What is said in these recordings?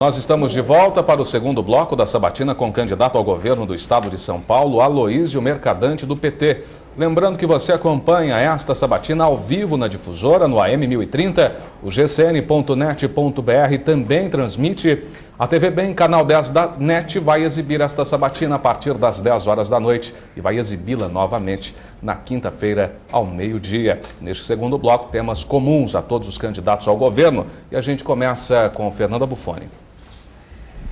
Nós estamos de volta para o segundo bloco da sabatina com o candidato ao governo do estado de São Paulo, Aloísio Mercadante, do PT. Lembrando que você acompanha esta sabatina ao vivo na difusora, no AM 1030, o gcn.net.br também transmite. A TV Bem, canal 10 da NET, vai exibir esta sabatina a partir das 10 horas da noite e vai exibi-la novamente na quinta-feira ao meio-dia. Neste segundo bloco, temas comuns a todos os candidatos ao governo e a gente começa com Fernanda Buffoni.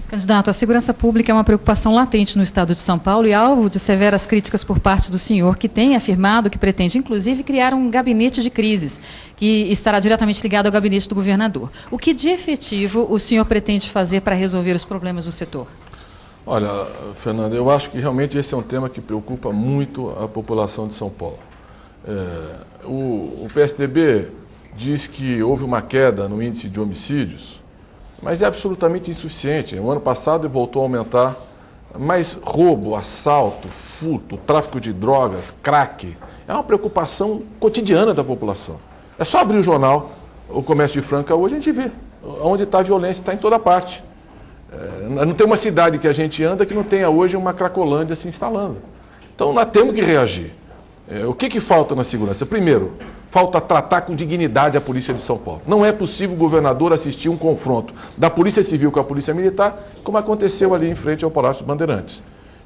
Candidato, a segurança pública é uma preocupação latente no estado de São Paulo e alvo de severas críticas por parte do senhor, que tem afirmado que pretende, inclusive, criar um gabinete de crises, que estará diretamente ligado ao gabinete do governador. O que de efetivo o senhor pretende fazer para resolver os problemas do setor? Olha, Fernanda, eu acho que realmente esse é um tema que preocupa muito a população de São Paulo. O PSDB diz que houve uma queda no índice de homicídios, mas é absolutamente insuficiente. O ano passado voltou a aumentar, mas roubo, assalto, furto, tráfico de drogas, crack, é uma preocupação cotidiana da população. É só abrir o jornal, o Comércio de Franca, hoje a gente vê onde está a violência, está em toda parte. Não tem uma cidade que a gente anda que não tenha hoje uma cracolândia se instalando. Então nós temos que reagir. O que falta na segurança? Primeiro, falta tratar com dignidade a Polícia de São Paulo. Não é possível o governador assistir um confronto da Polícia Civil com a Polícia Militar, como aconteceu ali em frente ao Palácio dos Bandeirantes.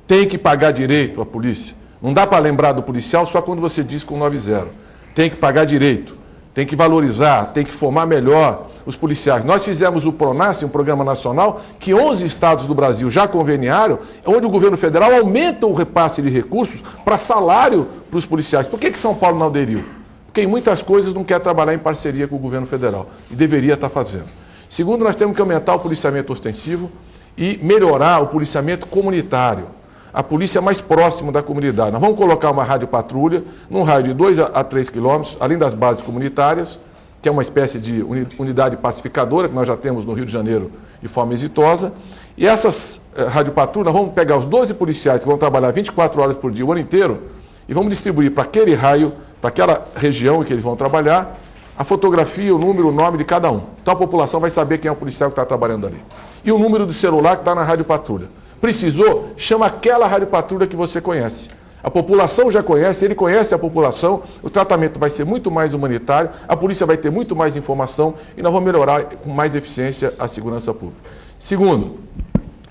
Tem que pagar direito à polícia. Não dá para lembrar do policial só quando você diz com 90. Tem que pagar direito, tem que valorizar, tem que formar melhor os policiais. Nós fizemos o PRONASSE, um programa nacional, que 11 estados do Brasil já conveniaram, onde o governo federal aumenta o repasse de recursos para salário para os policiais. Por que São Paulo não aderiu? Porque em muitas coisas não quer trabalhar em parceria com o governo federal e deveria estar fazendo. Segundo, nós temos que aumentar o policiamento ostensivo e melhorar o policiamento comunitário. A polícia mais próxima da comunidade. Nós vamos colocar uma rádio patrulha num raio de 2 a 3 quilômetros, além das bases comunitárias, que é uma espécie de unidade pacificadora, que nós já temos no Rio de Janeiro de forma exitosa. E essas radiopatrulhas, nós vamos pegar os 12 policiais que vão trabalhar 24 horas por dia, o ano inteiro, e vamos distribuir para aquele raio, para aquela região em que eles vão trabalhar, a fotografia, o número, o nome de cada um. Então a população vai saber quem é o policial que está trabalhando ali. E o número do celular que está na radiopatrulha. Precisou? Chama aquela radiopatrulha que você conhece. A população já conhece, ele conhece a população, o tratamento vai ser muito mais humanitário, a polícia vai ter muito mais informação e nós vamos melhorar com mais eficiência a segurança pública. Segundo,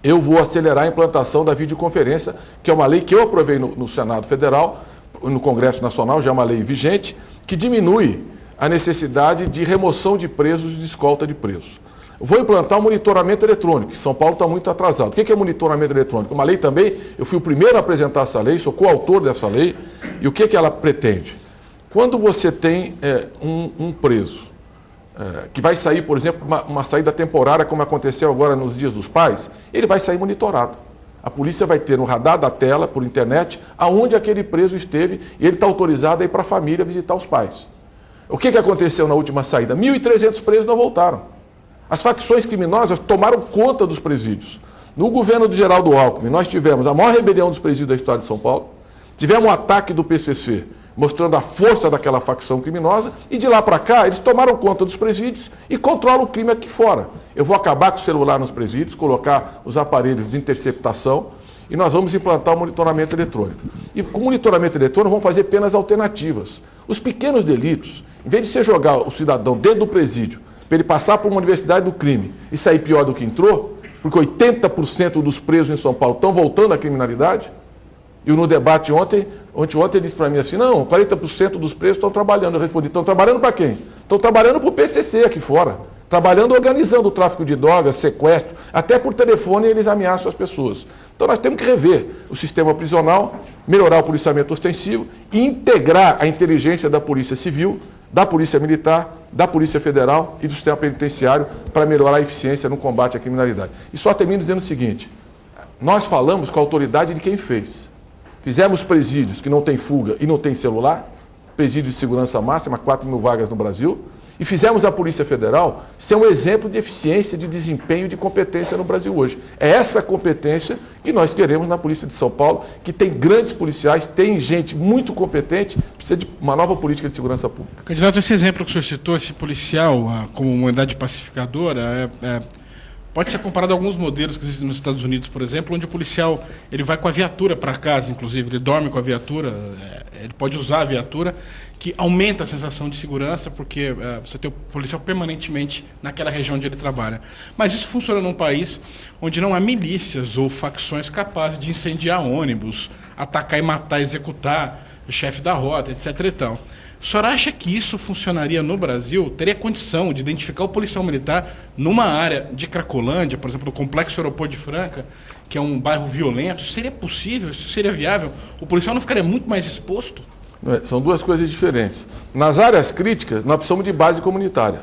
eu vou acelerar a implantação da videoconferência, que é uma lei que eu aprovei no Senado Federal, no Congresso Nacional, já é uma lei vigente, que diminui a necessidade de remoção de presos e de escolta de presos. Vou implantar um monitoramento eletrônico, que São Paulo está muito atrasado. O que é monitoramento eletrônico? Uma lei também, eu fui o primeiro a apresentar essa lei, sou coautor dessa lei, e o que ela pretende? Quando você tem um preso, que vai sair, por exemplo, uma saída temporária, como aconteceu agora nos Dias dos Pais, ele vai sair monitorado. A polícia vai ter no radar da tela, por internet, aonde aquele preso esteve, e ele está autorizado a ir para a família visitar os pais. O que aconteceu na última saída? 1.300 presos não voltaram. As facções criminosas tomaram conta dos presídios. No governo do Geraldo Alckmin, nós tivemos a maior rebelião dos presídios da história de São Paulo, tivemos um ataque do PCC, mostrando a força daquela facção criminosa, e de lá para cá eles tomaram conta dos presídios e controlam o crime aqui fora. Eu vou acabar com o celular nos presídios, colocar os aparelhos de interceptação, e nós vamos implantar o monitoramento eletrônico. E com o monitoramento eletrônico vamos fazer penas alternativas. Os pequenos delitos, em vez de você jogar o cidadão dentro do presídio, para ele passar por uma universidade do crime e sair pior do que entrou, porque 80% dos presos em São Paulo estão voltando à criminalidade, e no debate ontem ele disse para mim assim, não, 40% dos presos estão trabalhando. Eu respondi, estão trabalhando para quem? Estão trabalhando para o PCC aqui fora, trabalhando organizando o tráfico de drogas, sequestro, até por telefone eles ameaçam as pessoas. Então nós temos que rever o sistema prisional, melhorar o policiamento ostensivo e integrar a inteligência da Polícia Civil, da Polícia Militar, da Polícia Federal e do sistema penitenciário para melhorar a eficiência no combate à criminalidade. E só termino dizendo o seguinte, nós falamos com a autoridade de quem fez. Fizemos presídios que não tem fuga e não tem celular, presídios de segurança máxima, 4.000 vagas no Brasil, e fizemos a Polícia Federal ser um exemplo de eficiência, de desempenho, de competência no Brasil hoje. É essa competência que nós queremos na Polícia de São Paulo, que tem grandes policiais, tem gente muito competente, precisa de uma nova política de segurança pública. Candidato, esse exemplo que o senhor citou, esse policial como uma unidade pacificadora, pode ser comparado a alguns modelos que existem nos Estados Unidos, por exemplo, onde o policial ele vai com a viatura para casa, inclusive, ele dorme com a viatura, ele pode usar a viatura, que aumenta a sensação de segurança, porque você tem o policial permanentemente naquela região onde ele trabalha. Mas isso funciona num país onde não há milícias ou facções capazes de incendiar ônibus, atacar e matar, executar o chefe da rota, etc. e tal. O senhor acha que isso funcionaria no Brasil? Teria condição de identificar o policial militar numa área de Cracolândia, por exemplo, do Complexo Aeroporto de Franca, que é um bairro violento? Isso seria possível? Isso seria viável? O policial não ficaria muito mais exposto? São duas coisas diferentes. Nas áreas críticas, nós precisamos de base comunitária.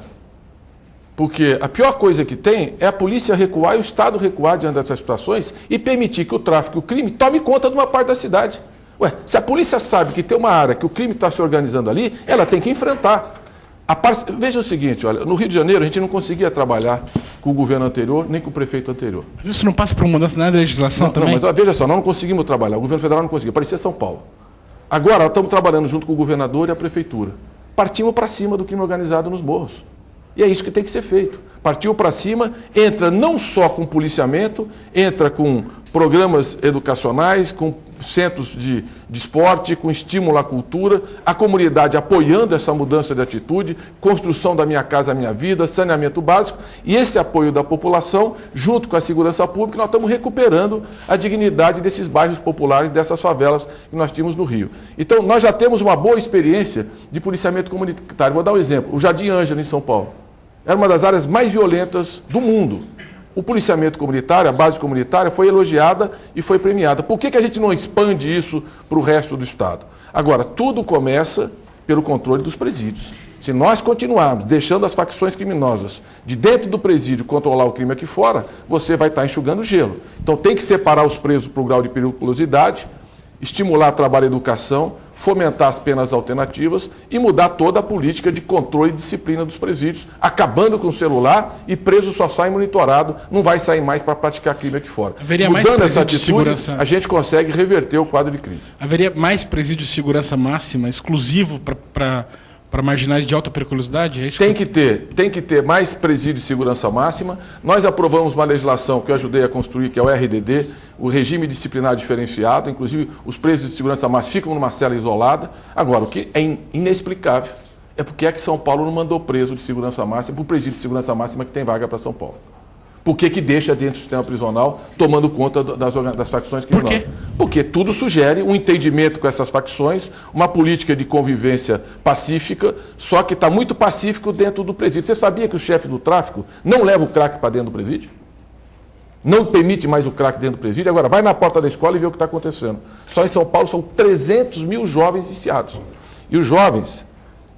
Porque a pior coisa que tem é a polícia recuar e o Estado recuar diante dessas situações e permitir que o tráfico e o crime tome conta de uma parte da cidade. Se a polícia sabe que tem uma área que o crime está se organizando ali, ela tem que enfrentar. Veja o seguinte, olha, no Rio de Janeiro a gente não conseguia trabalhar com o governo anterior, nem com o prefeito anterior. Mas isso não passa por uma mudança na legislação também? Não, mas veja só, nós não conseguimos trabalhar, o governo federal não conseguia, parecia São Paulo. Agora nós estamos trabalhando junto com o governador e a prefeitura. Partimos para cima do crime organizado nos morros. E é isso que tem que ser feito. Partiu para cima, entra não só com policiamento, entra com programas educacionais, com centros de esporte, com estímulo à cultura, a comunidade apoiando essa mudança de atitude, construção da Minha Casa Minha Vida, saneamento básico, e esse apoio da população, junto com a segurança pública, nós estamos recuperando a dignidade desses bairros populares, dessas favelas que nós tínhamos no Rio. Então, nós já temos uma boa experiência de policiamento comunitário. Vou dar um exemplo. O Jardim Ângela, em São Paulo. Era uma das áreas mais violentas do mundo. O policiamento comunitário, a base comunitária, foi elogiada e foi premiada. Por que a gente não expande isso para o resto do Estado? Agora, tudo começa pelo controle dos presídios. Se nós continuarmos deixando as facções criminosas de dentro do presídio controlar o crime aqui fora, você vai estar enxugando gelo. Então tem que separar os presos por grau de periculosidade, estimular trabalho e educação, fomentar as penas alternativas e mudar toda a política de controle e disciplina dos presídios, acabando com o celular e preso só sai monitorado, não vai sair mais para praticar crime aqui fora. Mudando essa atitude, a gente consegue reverter o quadro de crise. Haveria mais presídio de segurança máxima exclusivo para marginais de alta periculosidade? É isso tem que ter mais presídio de segurança máxima. Nós aprovamos uma legislação que eu ajudei a construir, que é o RDD, o regime disciplinar diferenciado, inclusive os presos de segurança máxima ficam numa cela isolada. Agora, o que é inexplicável é porque é que São Paulo não mandou preso de segurança máxima para o presídio de segurança máxima que tem vaga para São Paulo. Por que deixa dentro do sistema prisional tomando conta das facções criminosas? Por quê? Porque tudo sugere um entendimento com essas facções, uma política de convivência pacífica, só que está muito pacífico dentro do presídio. Você sabia que o chefe do tráfico não leva o crack para dentro do presídio? Não permite mais o crack dentro do presídio? Agora vai na porta da escola e vê o que está acontecendo. Só em São Paulo são 300 mil jovens viciados. E os jovens,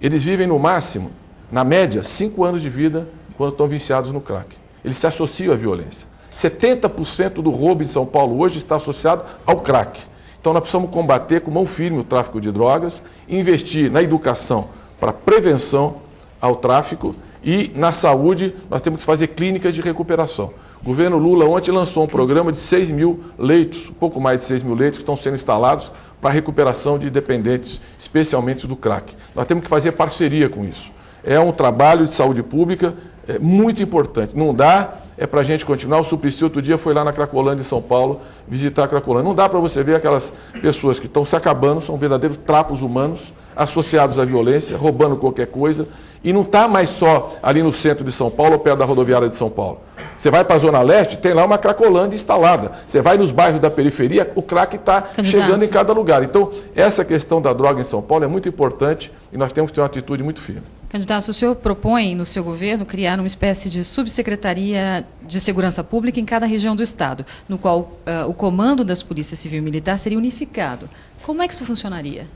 eles vivem no máximo, na média, 5 anos de vida quando estão viciados no crack. Eles se associam à violência. 70% do roubo em São Paulo hoje está associado ao crack. Então nós precisamos combater com mão firme o tráfico de drogas, investir na educação para prevenção ao tráfico e na saúde nós temos que fazer clínicas de recuperação. O governo Lula ontem lançou um programa de 6 mil leitos, um pouco mais de 6 mil leitos que estão sendo instalados para a recuperação de dependentes, especialmente do crack. Nós temos que fazer parceria com isso. É um trabalho de saúde pública muito importante. Não dá para a gente continuar. O Suplicy outro dia foi lá na Cracolândia, em São Paulo, visitar a Cracolândia. Não dá para você ver aquelas pessoas que estão se acabando, são verdadeiros trapos humanos, associados à violência, roubando qualquer coisa. E não está mais só ali no centro de São Paulo, ou perto da rodoviária de São Paulo. Você vai para a Zona Leste, tem lá uma Cracolândia instalada. Você vai nos bairros da periferia, o crack está chegando em cada lugar. Então, essa questão da droga em São Paulo é muito importante e nós temos que ter uma atitude muito firme. Candidato, o senhor propõe no seu governo criar uma espécie de subsecretaria de segurança pública em cada região do Estado, no qual o comando das polícias civil e militar seria unificado. Como é que isso funcionaria?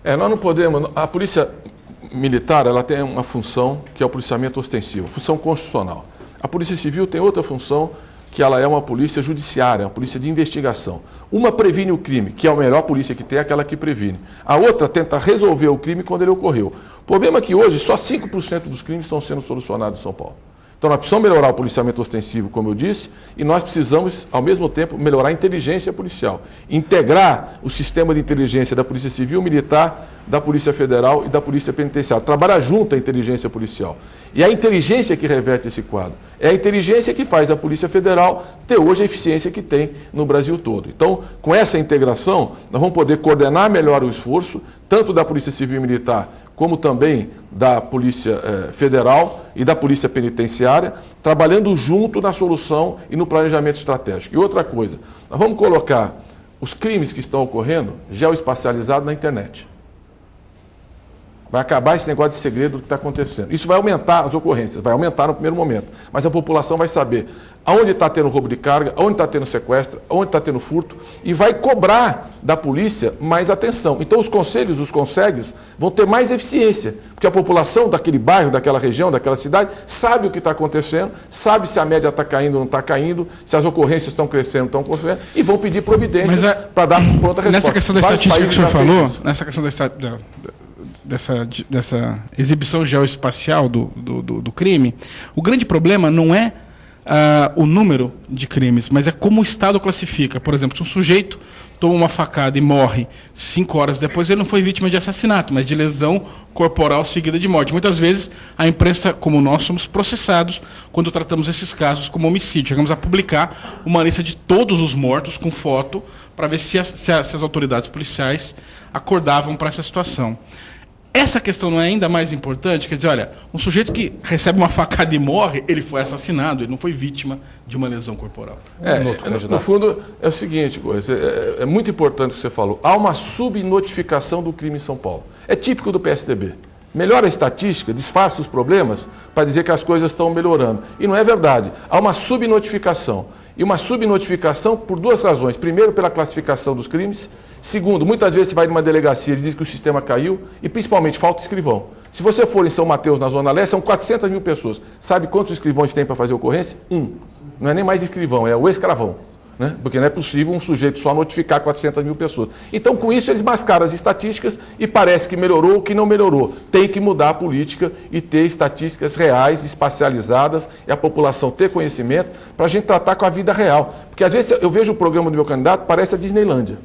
Nós não podemos... A polícia militar ela tem uma função que é o policiamento ostensivo, função constitucional. A polícia civil tem outra função que ela é uma polícia judiciária, uma polícia de investigação. Uma previne o crime, que é a melhor polícia que tem, é aquela que previne. A outra tenta resolver o crime quando ele ocorreu. O problema é que hoje só 5% dos crimes estão sendo solucionados em São Paulo. Então nós precisamos melhorar o policiamento ostensivo, como eu disse, e nós precisamos, ao mesmo tempo, melhorar a inteligência policial. Integrar o sistema de inteligência da Polícia Civil, Militar, da Polícia Federal e da Polícia Penitenciária. Trabalhar junto a inteligência policial. E a inteligência que reverte esse quadro. É a inteligência que faz a Polícia Federal ter hoje a eficiência que tem no Brasil todo. Então, com essa integração, nós vamos poder coordenar melhor o esforço, tanto da Polícia Civil e Militar, como também da Polícia Federal e da Polícia Penitenciária, trabalhando junto na solução e no planejamento estratégico. E outra coisa, nós vamos colocar os crimes que estão ocorrendo geoespacializados na internet. Vai acabar esse negócio de segredo do que está acontecendo. Isso vai aumentar as ocorrências, vai aumentar no primeiro momento. Mas a população vai saber aonde está tendo roubo de carga, aonde está tendo sequestro, aonde está tendo furto, e vai cobrar da polícia mais atenção. Então os conselhos, os consegues, vão ter mais eficiência, porque a população daquele bairro, daquela região, daquela cidade, sabe o que está acontecendo, sabe se a média está caindo ou não está caindo, se as ocorrências estão crescendo ou não estão crescendo, e vão pedir providências para dar pronta resposta. Nessa questão da estatística que o senhor falou, nessa questão dessa exibição geoespacial do crime, o grande problema não é o número de crimes, mas é como o Estado classifica. Por exemplo, se um sujeito toma uma facada e morre 5 horas depois, ele não foi vítima de assassinato, mas de lesão corporal seguida de morte. Muitas vezes, a imprensa, como nós, somos processados quando tratamos esses casos como homicídio. Chegamos a publicar uma lista de todos os mortos com foto para ver se as autoridades policiais acordavam para essa situação. Essa questão não é ainda mais importante? Quer dizer, olha, um sujeito que recebe uma facada e morre, ele foi assassinado, ele não foi vítima de uma lesão corporal. No fundo, é o seguinte, é muito importante o que você falou. Há uma subnotificação do crime em São Paulo. É típico do PSDB. Melhora a estatística, disfarça os problemas para dizer que as coisas estão melhorando. E não é verdade. Há uma subnotificação. E uma subnotificação por 2 razões. Primeiro, pela classificação dos crimes. Segundo, muitas vezes você vai numa delegacia e diz que o sistema caiu. E principalmente, falta escrivão. Se você for em São Mateus, na Zona Leste, são 400 mil pessoas. Sabe quantos escrivões tem para fazer ocorrência? 1. Não é nem mais escrivão, é o escravão. Né? Porque não é possível um sujeito só notificar 400 mil pessoas. Então, com isso, eles mascaram as estatísticas e parece que melhorou ou que não melhorou. Tem que mudar a política e ter estatísticas reais, espacializadas, e a população ter conhecimento para a gente tratar com a vida real. Porque, às vezes, eu vejo o programa do meu candidato, parece a Disneylândia.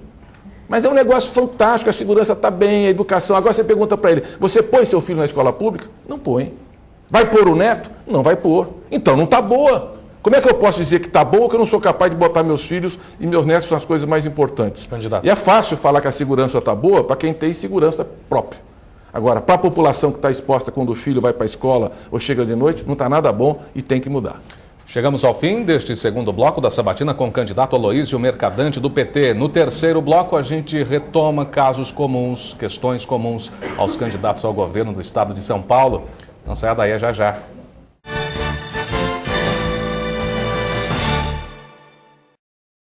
Mas é um negócio fantástico, a segurança está bem, a educação. Agora você pergunta para ele, você põe seu filho na escola pública? Não põe. Vai pôr o neto? Não vai pôr. Então, não está boa. Como é que eu posso dizer que está boa, que eu não sou capaz de botar meus filhos e meus netos nas coisas mais importantes? Candidato. E é fácil falar que a segurança está boa para quem tem segurança própria. Agora, para a população que está exposta quando o filho vai para a escola ou chega de noite, não está nada bom e tem que mudar. Chegamos ao fim deste segundo bloco da Sabatina com o candidato Aloísio Mercadante do PT. No terceiro bloco, a gente retoma casos comuns, questões comuns aos candidatos ao governo do estado de São Paulo. Não saia daí, já já.